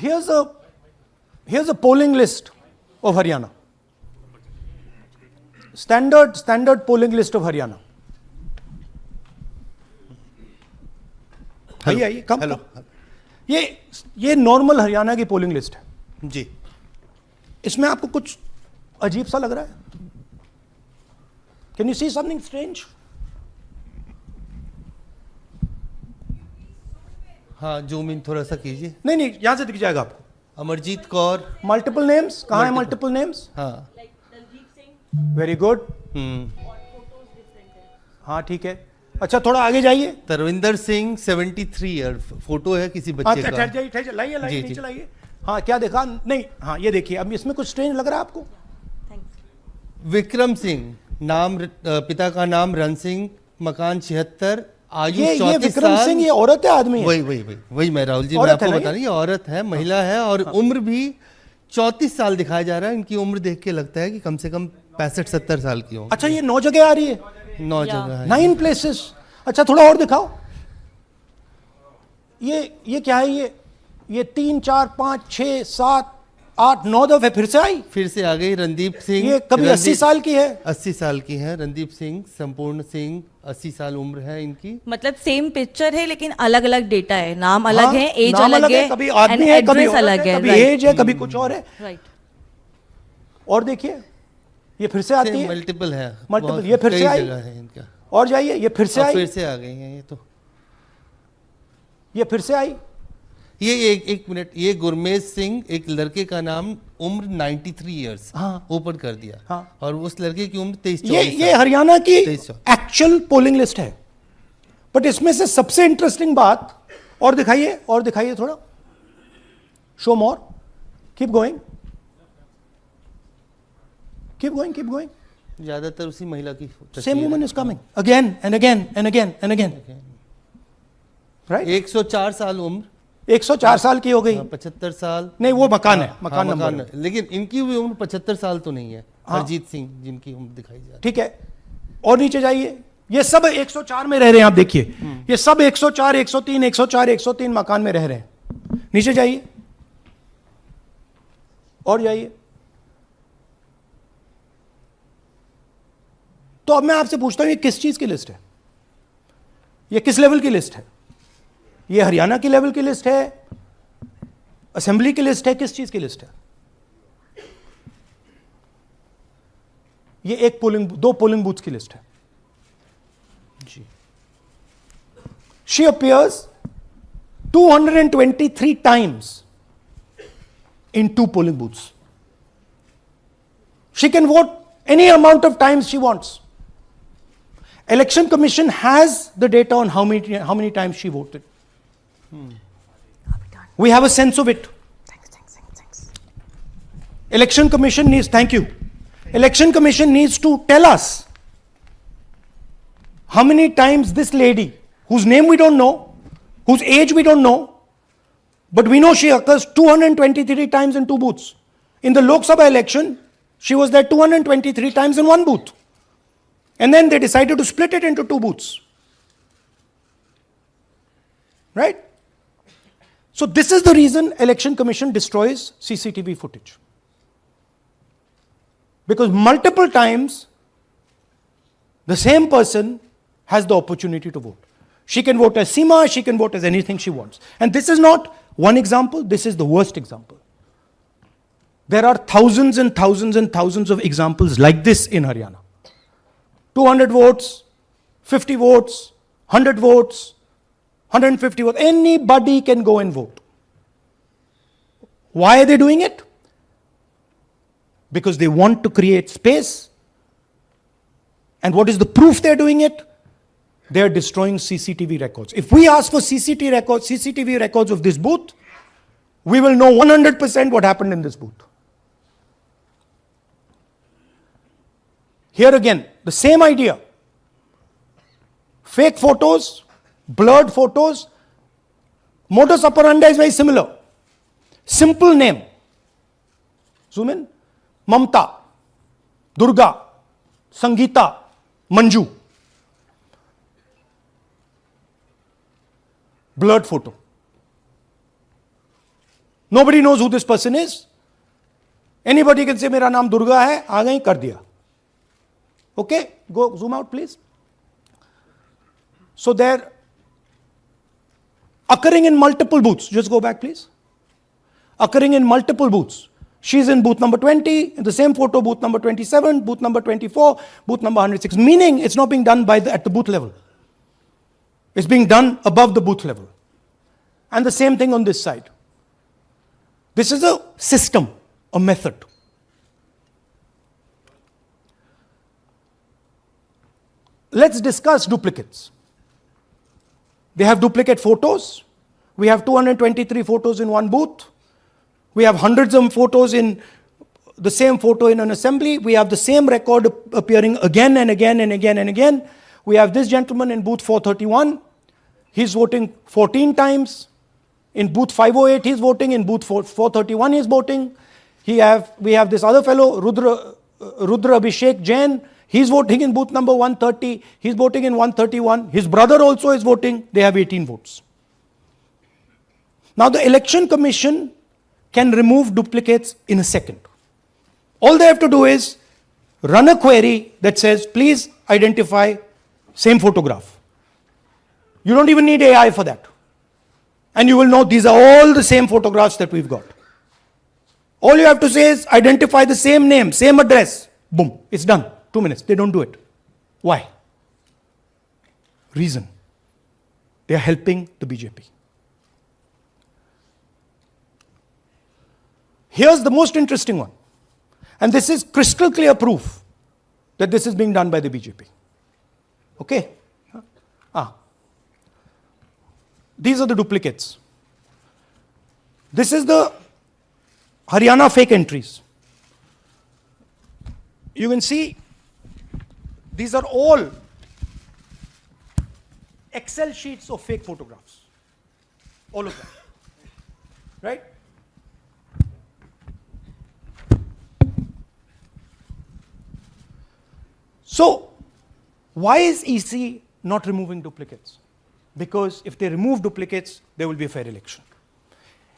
here's a polling list of Haryana. Standard polling list of Haryana. आइए कम ये normal Haryana की polling list है जी। इसमें आपको कुछ अजीब सा लग रहा है? Can you see something strange? हाँ, जूम इन थोड़ा सा कीजिए। नहीं यहां से दिख जाएगा आपको। अमरजीत कौर, मल्टीपल नेम्स, कहां है मल्टीपल नेम्स? हाँ, वेरी गुड। हाँ ठीक है। अच्छा थोड़ा आगे जाइए। तरविंदर सिंह 73 ईयर, फोटो है किसी बच्चे का। ठहर जाइए, लाइए नीचे लाइए। हाँ क्या देखा? नहीं, हाँ ये देखिए। अब इसमें कुछ स्ट्रेंज लग रहा है आपको? विक्रम सिंह, नाम पिता का नाम रण सिंह, मकान 76, आयु 34 साल। विक्रम सिंह ये औरत है आदमी है? वही मैं राहुल जी, मैं आपको बता रही हूँ, औरत है, महिला है, और उम्र भी 34 साल दिखाया जा रहा है। इनकी उम्र देख के लगता है कि कम से कम 65-70 साल की हो। अच्छा ये 9 जगह आ रही है? 9 जगह, 9 प्लेसेस। अच्छा थोड़ा और दिखाओ। ये क्या है? ये 3 4 5 6 7 8 9 दफे फिर से आ गई। रणदीप सिंह, ये कभी 80 साल की है? 80 साल की है। रणदीप सिंह, संपूर्ण सिंह, 80 साल उम्र है इनकी। मतलब सेम पिक्चर है लेकिन अलग अलग डेटा है, नाम अलग है, एज अलग है, कभी आदमी है, कभी अलग है, कभी एज है, कभी कुछ और है। राइट। और देखिए ये फिर से आती है, मल्टीपल है, मल्टीपल। ये फिर से आई है इनका। और जाइए, ये फिर से आई, फिर से आ गई है ये तो। ये फिर से आई। ये एक मिनट, ये गुरमेज सिंह, एक लड़के का नाम, उम्र 93 इयर्स, हाँ, ओपन कर दिया। हाँ, और उस लड़के की उम्र 23-24। ये हरियाणा की एक्चुअल पोलिंग लिस्ट है। बट इसमें से सबसे इंटरेस्टिंग बात, और दिखाइए थोड़ा, शो मोर, कीप गोइंग, ज्यादातर उसी महिला की same woman is coming again and again. Right. 104 साल उम्र, 104 साल की हो गई। 75 साल नहीं, वो मकान है, मकान नंबर। लेकिन इनकी भी उम्र 75 साल तो नहीं है। हरजीत सिंह जिनकी उम्र दिखाई जा रही है। ठीक है, और नीचे जाइए। ये सब 104 में रह रहे हैं, आप देखिए, ये सब 104 103 104 103 मकान में रह रहे हैं। नीचे जाइए और जाइए। तो अब मैं आपसे पूछता हूं, ये किस चीज की लिस्ट है? ये किस लेवल की लिस्ट है? ये हरियाणा की लेवल की लिस्ट है, असेंबली की लिस्ट है, किस चीज की लिस्ट है? ये दो पोलिंग बूथ्स की लिस्ट है जी। She appears 223 times in 2 polling booths. She can vote any amount of times she wants. Election Commission has the data on how many times she voted. We have a sense of it. Thanks. Election Commission needs, thank you. Election Commission needs to tell us how many times this lady, whose name we don't know, whose age we don't know, but we know she occurs 223 times in 2 booths. In the Lok Sabha election, she was there 223 times in 1 booth. And then they decided to split it into 2 booths. Right? So this is the reason Election Commission destroys CCTV footage. Because multiple times the same person has the opportunity to vote. She can vote as Seema, she can vote as anything she wants. And this is not one example, this is the worst example. There are thousands and thousands and thousands of examples like this in Haryana. 200 votes, 50 votes, 100 votes, 150 votes. Anybody can go and vote. Why are they doing it? Because they want to create space. And what is the proof they're doing it? They're destroying CCTV records. If we ask for CCTV records of this booth, we will know 100% what happened in this booth. Here again, the same idea. Fake photos, blurred photos. Modus operandi is very similar. Simple name. Zoom in. Mamta, Durga, Sangeeta, Manju. Blurred photo. Nobody knows who this person is. Anybody can say, मेरा नाम दुर्गा है, आ गई, कर दिया. Okay, go zoom out, please. So they're occurring in multiple booths. Just go back, please. Occurring in multiple booths. She's in booth number 20, in the same photo, booth number 27, booth number 24, booth number 106. Meaning, it's not being done at the booth level. It's being done above the booth level. And the same thing on this side. This is a system, a method. Let's discuss duplicates. They have duplicate photos. We have 223 photos in one booth. We have hundreds of photos in the same photo in an assembly. We have the same record appearing again and again and again and again. We have this gentleman in booth 431. He's voting 14 times. In booth 508, he's voting. In booth 431, he's voting. We have this other fellow, Rudra Abhishek Jain. He's voting in booth number 130. He's voting in 131. His brother also is voting. They have 18 votes. Now, the Election Commission can remove duplicates in a second. All they have to do is run a query that says, please identify same photograph. You don't even need AI for that. And you will know these are all the same photographs that we've got. All you have to say is identify the same name, same address. Boom, it's done. 2 minutes. They don't do it. Why? Reason. They are helping the BJP. Here's the most interesting one. And this is crystal clear proof that this is being done by the BJP. Okay? These are the duplicates. This is the Haryana fake entries. You can see these are all Excel sheets of fake photographs. All of them. Right? So, why is EC not removing duplicates? Because if they remove duplicates, there will be a fair election.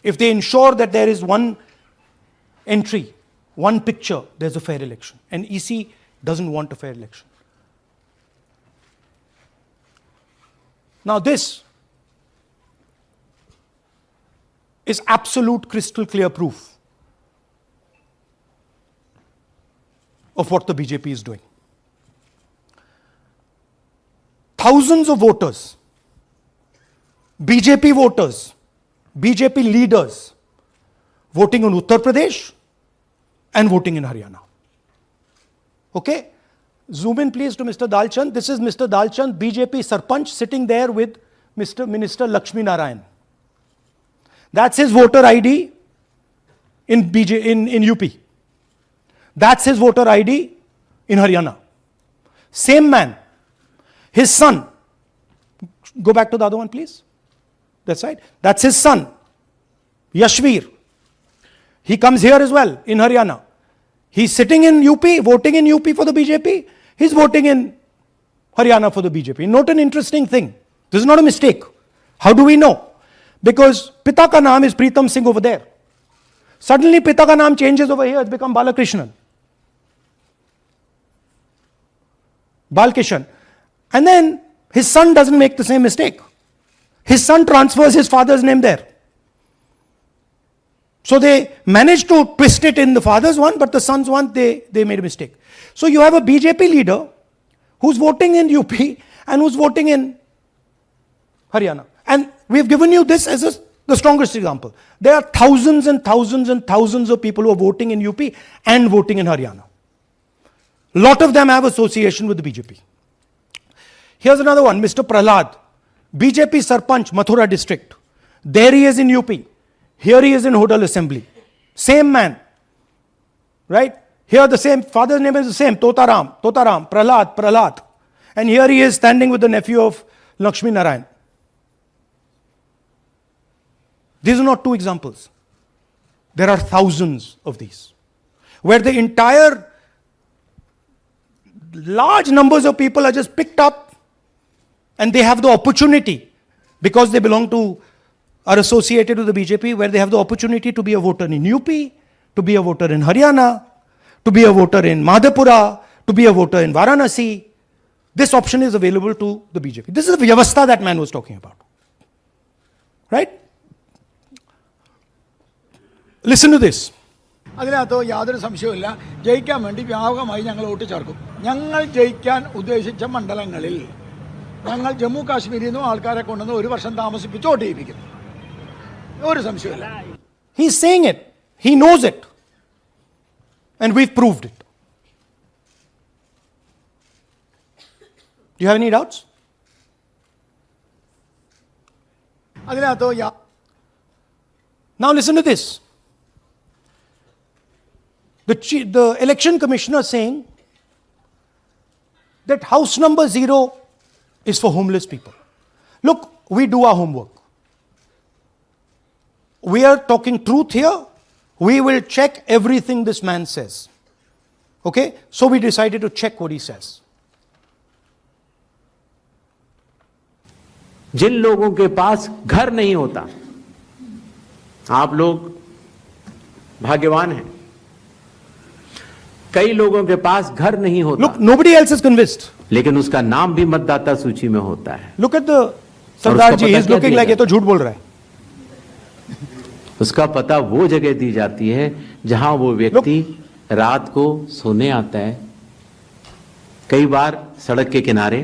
If they ensure that there is one entry, one picture, there's a fair election. And EC doesn't want a fair election. Now this is absolute crystal clear proof of what the BJP is doing. Thousands of voters, BJP voters, BJP leaders voting in Uttar Pradesh and voting in Haryana. Okay? Zoom in please to Mr. Dalchand. This is Mr. Dalchand, BJP Sarpanch, sitting there with Mr. Minister Lakshmi Narayan. That's his voter ID in UP. That's his voter ID in Haryana. Same man. His son. Go back to the other one, please. That's right. That's his son, Yashveer. He comes here as well in Haryana. He's sitting in UP, voting in UP for the BJP. He's voting in Haryana for the BJP. Note an interesting thing. This is not a mistake. How do we know? Because Pita ka naam is Pritam Singh over there. Suddenly Pita ka naam changes over here. It's become Balakrishnan. Balkishan. And then his son doesn't make the same mistake. His son transfers his father's name there. So they managed to twist it in the father's one, but the son's one, they made a mistake. So you have a BJP leader who's voting in UP and who's voting in Haryana. And we've given you this as the strongest example. There are thousands and thousands and thousands of people who are voting in UP and voting in Haryana. A lot of them have association with the BJP. Here's another one, Mr. Prahlad, BJP Sarpanch, Mathura district. There he is in UP. Here he is in Hodal Assembly. Same man. Right? Here the same, father's name is the same, Totaram, Prahlad. And here he is standing with the nephew of Lakshmi Narayan. These are not two examples. There are thousands of these. Where the entire large numbers of people are just picked up and they have the opportunity, because they belong to are associated with the BJP where they have the opportunity to be a voter in UP, to be a voter in Haryana, to be a voter in Madhepura, to be a voter in Varanasi. This option is available to the BJP. This is the vyavastha that man was talking about. Right? Listen to this. അതിനകത്ത് യാതൊരു സംശയവുമില്ല. ജയിക്കാൻ വേണ്ടി വ്യാപകമായി ഞങ്ങൾ vote ചേർക്കും. ഞങ്ങൾ ജയിക്കാൻ ഉദ്ദേശിച്ച മണ്ഡലങ്ങളിൽ ഞങ്ങൾ ജമ്മു കാശ്മീരിൽ നിന്നും ആൾക്കാരെ കൊണ്ടുവന്ന് ഒരു വർഷം താമസിപ്പിച്ച് വോട്ട് ചെയ്യിപ്പിക്കും. ഒരു സംശയവുമില്ല. He is saying it. He knows it. And we've proved it. Do you have any doubts? അതിനകത്ത് Now listen to this. The election commissioner saying that house number 0 is for homeless people. Look, we do our homework. We are talking truth here. We will check everything this man says. Okay? So we decided to check what he says. जिन लोगों के पास घर नहीं होता, आप लोग भाग्यवान हैं. कई लोगों के पास घर नहीं होता. Look, nobody else is convinced. लेकिन उसका नाम भी मतदाता सूची में होता है. Look at the Sardar ji, he's looking like ये तो झूठ बोल रहा है. उसका पता वो जगह दी जाती है जहां वो व्यक्ति रात को सोने आता है. कई बार सड़क के किनारे,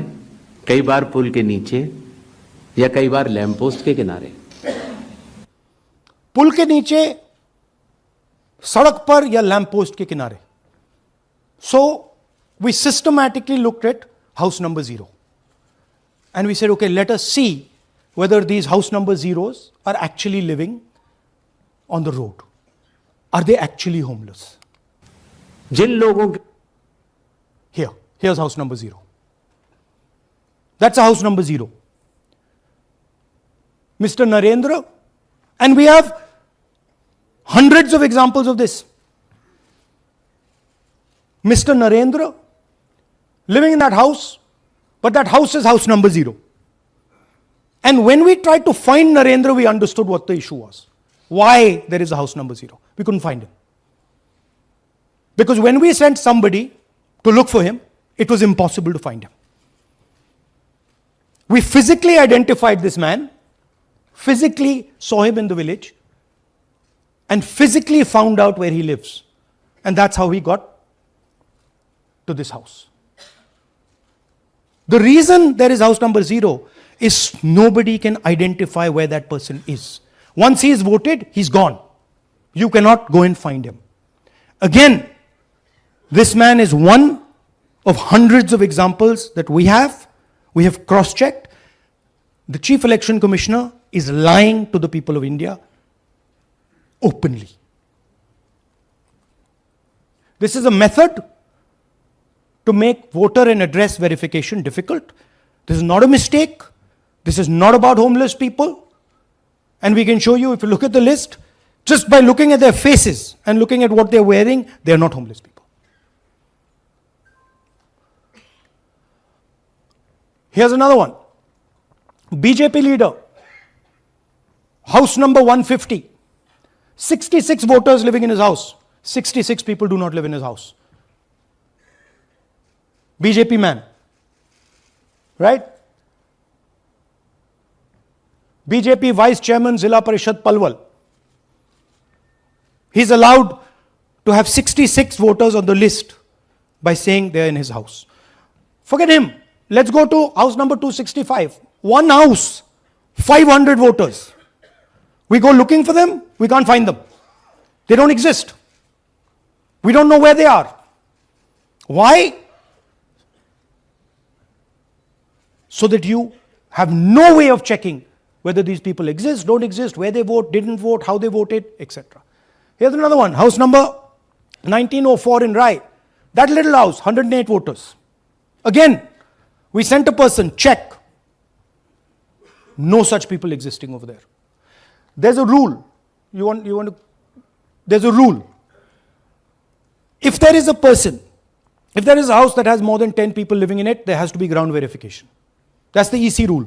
कई बार पुल के नीचे, या कई बार लैंप पोस्ट के किनारे. पुल के नीचे, सड़क पर या लैंप पोस्ट के किनारे. So we systematically looked at house number 0. And we said, okay, let us see whether these house number 0s are actually living on the road. Are they actually homeless? जिन लोगों Here's house number 0. That's a house number 0. Mr. Narendra, and we have hundreds of examples of this. Mr. Narendra living in that house, but that house is house number 0. And when we tried to find Narendra, we understood what the issue was. Why there is a house number 0. We couldn't find him. Because when we sent somebody to look for him, it was impossible to find him. We physically identified this man, physically saw him in the village, and physically found out where he lives. And that's how we got to this house. The reason there is house number 0 is nobody can identify where that person is. Once he is voted, he's gone. You cannot go and find him. Again, this man is one of hundreds of examples that we have. We have cross-checked. The Chief Election Commissioner is lying to the people of India openly. This is a method to make voter and address verification difficult. This is not a mistake. This is not about homeless people. And we can show you, if you look at the list, just by looking at their faces and looking at what they're wearing, they're not homeless people. Here's another one. BJP leader, house number 150. 66 voters living in his house. 66 people do not live in his house. BJP man. Right? BJP Vice Chairman Zilla Parishad Palwal. He's allowed to have 66 voters on the list by saying they're in his house. Forget him. Let's go to house number 265. One house, 500 voters. We go looking for them, we can't find them. They don't exist. We don't know where they are. Why? So that you have no way of checking whether these people exist, don't exist, where they vote, didn't vote, how they voted, etc. Here's another one, house number 1904 in Rai. That little house, 108 voters. Again, we sent a person, check. No such people existing over there. There's a rule. There's a rule. If there is a person, if there is a house that has more than 10 people living in it, there has to be ground verification. That's the EC rule.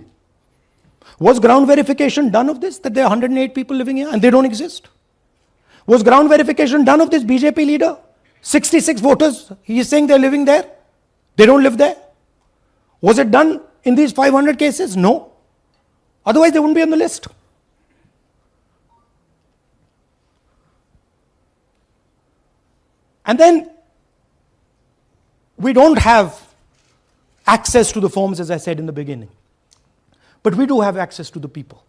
Was ground verification done of this, that there are 108 people living here and they don't exist? Was ground verification done of this BJP leader? 66 voters, he is saying they're living there. They don't live there. Was it done in these 500 cases? No. Otherwise, they wouldn't be on the list. And then we don't have access to the forms, as I said in the beginning. But we do have access to the people.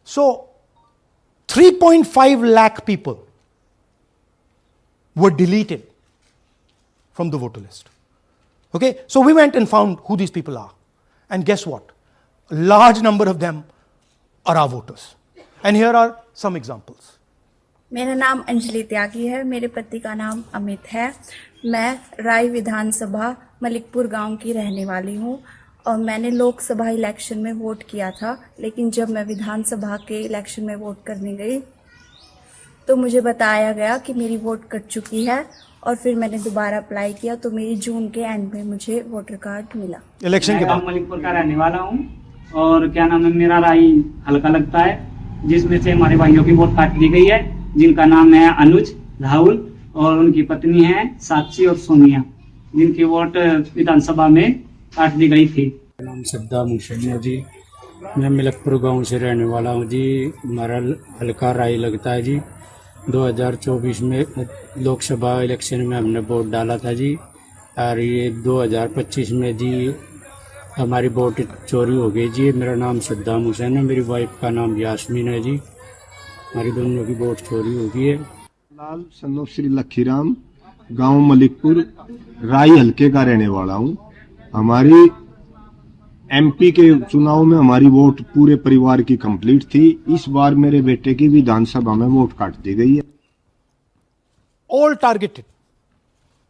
So, 3.5 lakh people were deleted from the voter list. Okay, so we went and found who these people are. And guess what? A large number of them are our voters. And here are some examples. मेरा नाम अंजलि त्यागी है, मेरे पति का नाम अमित है। मैं राय विधानसभा मलिकपुर गांव की रहने वाली हूं और मैंने लोकसभा इलेक्शन में वोट किया था, लेकिन जब मैं विधानसभा के इलेक्शन में वोट करने गई तो मुझे बताया गया कि मेरी वोट कट चुकी है और फिर मैंने दोबारा अप्लाई किया तो मेरी जून के एंड में मुझे वोटर कार्ड मिला। इलेक्शन के बाद मलिकपुर का रहने वाला हूँ और क्या नाम है, मेरा राय हल्का लगता है, जिसमें से हमारे भाइयों की वोट काट दी गई है, जिनका नाम है अनुज, राहुल और उनकी पत्नी है साक्षी और सोनिया, जिनकी वोट विधानसभा में काट दी गई थी। नाम सद्दा मुशैना जी, मैं मलिकपुर गांव से रहने वाला हूं जी। हमारा हल्का राय लगता है जी। 2024 में लोकसभा इलेक्शन में हमने वोट डाला था जी, और ये 2025 में जी हमारी वोट चोरी हो गई जी। मेरा नाम सद्दाम हुसैन है, मेरी वाइफ का नाम यास्मीन है जी। हमारी दोनों की वोट चोरी हो गई है। लाल सन्नो श्री लखीराम, गांव मलिकपुर, राय हल्के का रहने वाला हूं। हमारी एमपी के चुनाव में हमारी वोट पूरे परिवार की कंप्लीट थी। इस बार मेरे बेटे की विधानसभा में वोट काट दी गई है। All targeted.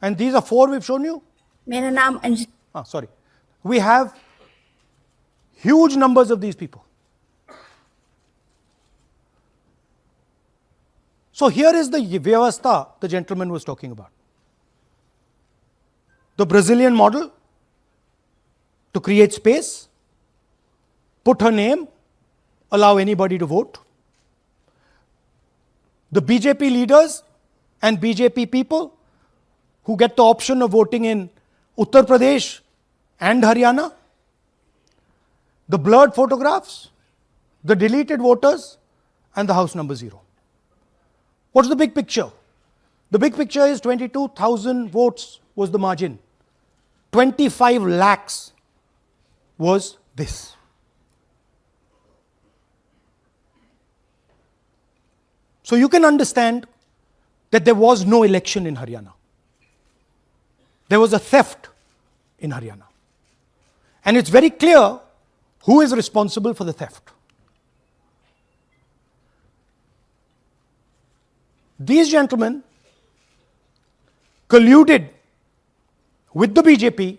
And these are 4 we've shown you. मेरा नाम Anjali. Sorry. We have huge numbers of these people. So here is the vyavastha the gentleman was talking about. The Brazilian model to create space, put her name, allow anybody to vote. The BJP leaders and BJP people who get the option of voting in Uttar Pradesh and Haryana, the blurred photographs, the deleted voters, and the house number 0. What's the big picture? The big picture is 22,000 votes was the margin. 25 lakhs was this. So you can understand that there was no election in Haryana. There was a theft in Haryana. And it's very clear who is responsible for the theft. These gentlemen colluded with the BJP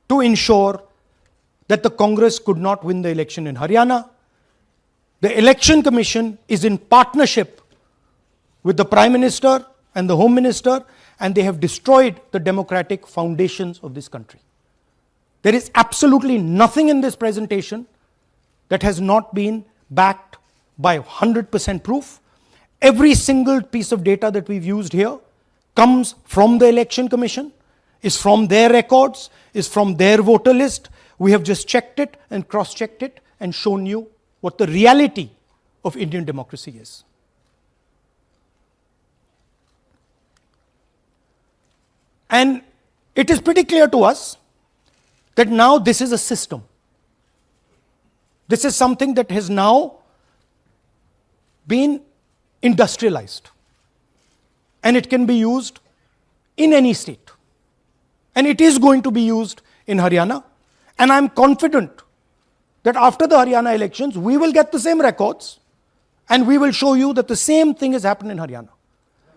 to ensure that the Congress could not win the election in Haryana. The Election Commission is in partnership with the Prime Minister and the Home Minister, and they have destroyed the democratic foundations of this country. There is absolutely nothing in this presentation that has not been backed by 100% proof. Every single piece of data that we've used here comes from the Election Commission, is from their records, is from their voter list. We have just checked it and cross-checked it and shown you what the reality of Indian democracy is. And it is pretty clear to us that now this is a system. This is something that has now been industrialized. And it can be used in any state. And it is going to be used in Haryana. And I'm confident that after the Haryana elections, we will get the same records and we will show you that the same thing has happened in Haryana.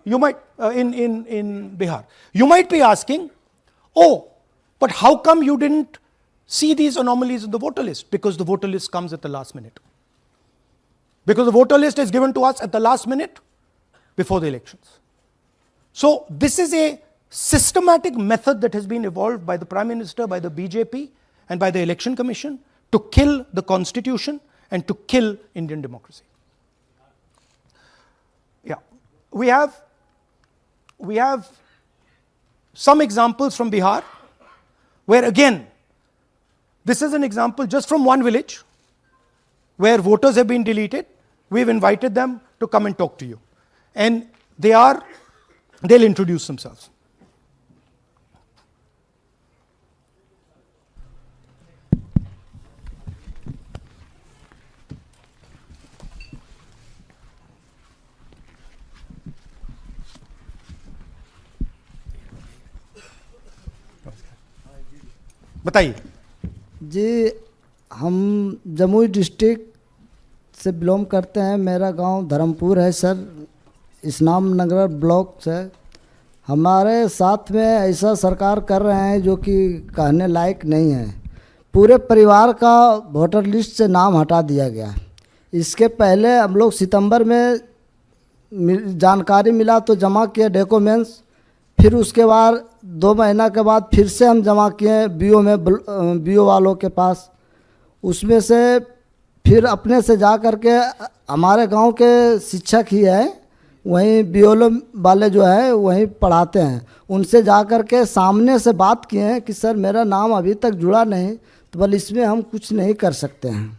You might, in Bihar. You might be asking, oh, but how come you didn't see these anomalies in the voter list? Because the voter list comes at the last minute. Because the voter list is given to us at the last minute before the elections. So this is a systematic method that has been evolved by the Prime Minister, by the BJP, and by the Election Commission to kill the constitution and to kill Indian democracy. Yeah, we have some examples from Bihar, where again, this is an example just from one village where voters have been deleted. We've invited them to come and talk to you. And they'll introduce themselves. बताइए जी, हम Jamui district से belong करते हैं। मेरा गांव धर्मपुर है sir, इस्लाम नगर block से। हमारे साथ में ऐसा सरकार कर रहे हैं जो कि कहने लायक नहीं है। पूरे परिवार का वोटर लिस्ट से नाम हटा दिया गया। इसके पहले हम लोग सितंबर में जानकारी मिला तो जमा किए डॉक्यूमेंट्स, फिर उसके बाद 2 महीना के बाद फिर से हम जमा किए बीओ में, बीओ वालों के पास। उसमें से फिर अपने से जा कर के हमारे गांव के शिक्षक ही है, वहीं बीओ वाले जो है वहीं पढ़ाते हैं, उनसे जा कर के सामने से बात किए हैं कि सर मेरा नाम अभी तक जुड़ा नहीं, तो बोले इसमें हम कुछ नहीं कर सकते हैं।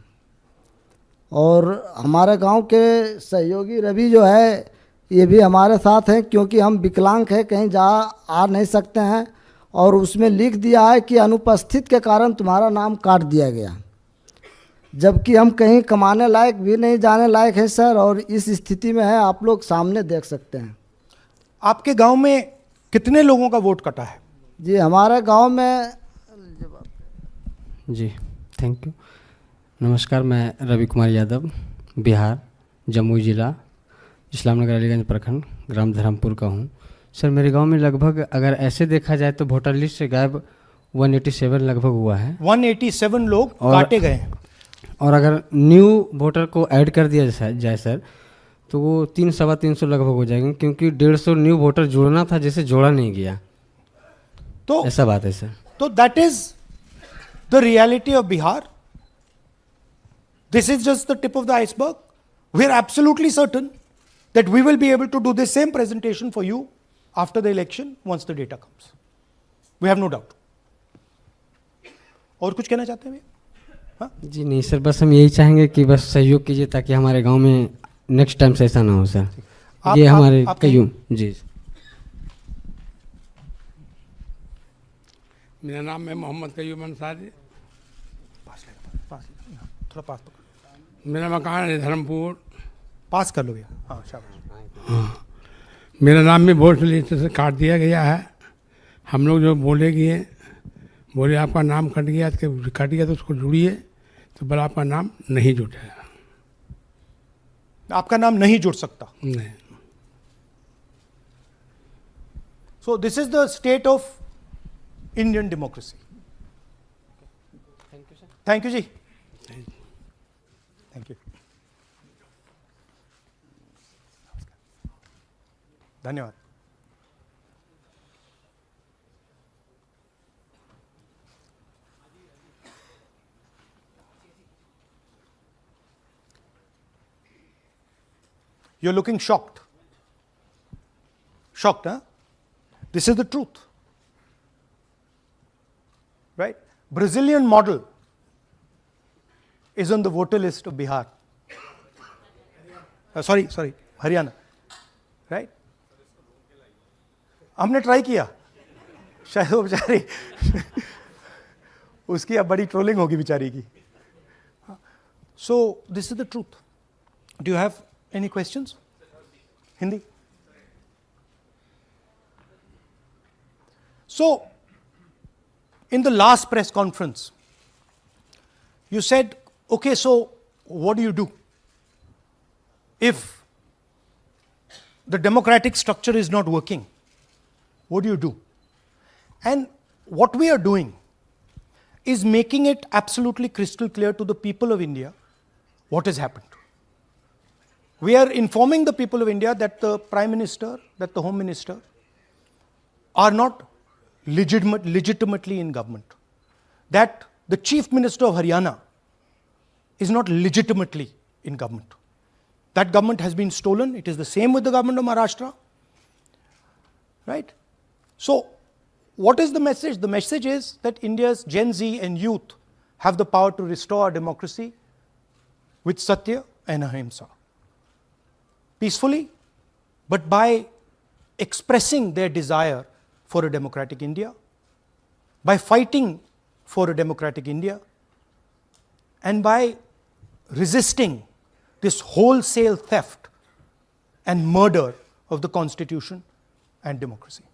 और हमारे गांव के सहयोगी रवि जो है ये भी हमारे साथ हैं, क्योंकि हम विकलांग हैं, कहीं आ नहीं सकते हैं। और उसमें लिख दिया है कि अनुपस्थित के कारण तुम्हारा नाम काट दिया गया, जबकि हम कहीं कमाने लायक भी नहीं, जाने लायक है सर। और इस स्थिति में है, आप लोग सामने देख सकते हैं। आपके गांव में कितने लोगों का वोट कटा है? जी हमारे गांव में जी थैंक यू। नमस्कार, मैं रवि कुमार यादव, बिहार, जमुई जिला, इस्लामनगर अलीगंज प्रखंड, ग्राम धर्मपुर का हूँ। सर मेरे गांव में लगभग अगर ऐसे देखा जाए तो वोटर लिस्ट से गायब 187 लगभग हुआ है। 187 लोग काटे गए हैं। और अगर न्यू वोटर को ऐड कर दिया जाए सर तो वो 300-325 लगभग हो जाएंगे, क्योंकि 150 न्यू वोटर जोड़ना था जिसे जोड़ा नहीं गया। तो ऐसा बात है सर। तो that is the reality of Bihar. This is just the tip of the iceberg. We are absolutely certain that we will be able to do the same presentation for you after the election once the data comes. We have no doubt. और कुछ कहना चाहते हैं भैया? हाँ? जी नहीं sir, बस हम यही चाहेंगे कि बस सहयोग कीजिए ताकि हमारे गांव में नेक्स्ट टाइम से ऐसा ना हो सर। ये हमारे कईयों जी। मेरा नाम है मोहम्मद कयूम अंसारी। थोड़ा पास मेरा मकान है धर्मपुर। पास कर लो भैया। हाँ शाबाश। हाँ, मेरा नाम भी वोट लिस्ट से काट दिया गया है। हम लोग जो बोले आपका नाम कट गया तो उसको जुड़िए, तो बोला आपका नाम नहीं जुटा है। आपका नाम नहीं जुड़ सकता? नहीं। So this is the state of Indian democracy. Thank you sir. Thank you ji. Thank you. धन्यवाद। You're looking shocked. Shocked, huh? This is the truth. Right? Brazilian model is on the voter list of Bihar. Sorry, Haryana. Right? हमने try किया, शायद वो बेचारी उसकी अब बड़ी trolling होगी बेचारी की। सो this is the truth. Do you have any questions? Hindi? So in the last press conference you said, okay so what do you do if the democratic structure is not working? What do you do? And what we are doing is making it absolutely crystal clear to the people of India what has happened. We are informing the people of India that the Prime Minister, that the Home Minister are not legitimately in government. That the Chief Minister of Haryana is not legitimately in government. That government has been stolen. It is the same with the government of Maharashtra. Right? So, what is the message? The message is that India's Gen Z and youth have the power to restore our democracy with Satya and Ahimsa. Peacefully, but by expressing their desire for a democratic India, by fighting for a democratic India, and by resisting this wholesale theft and murder of the Constitution and democracy.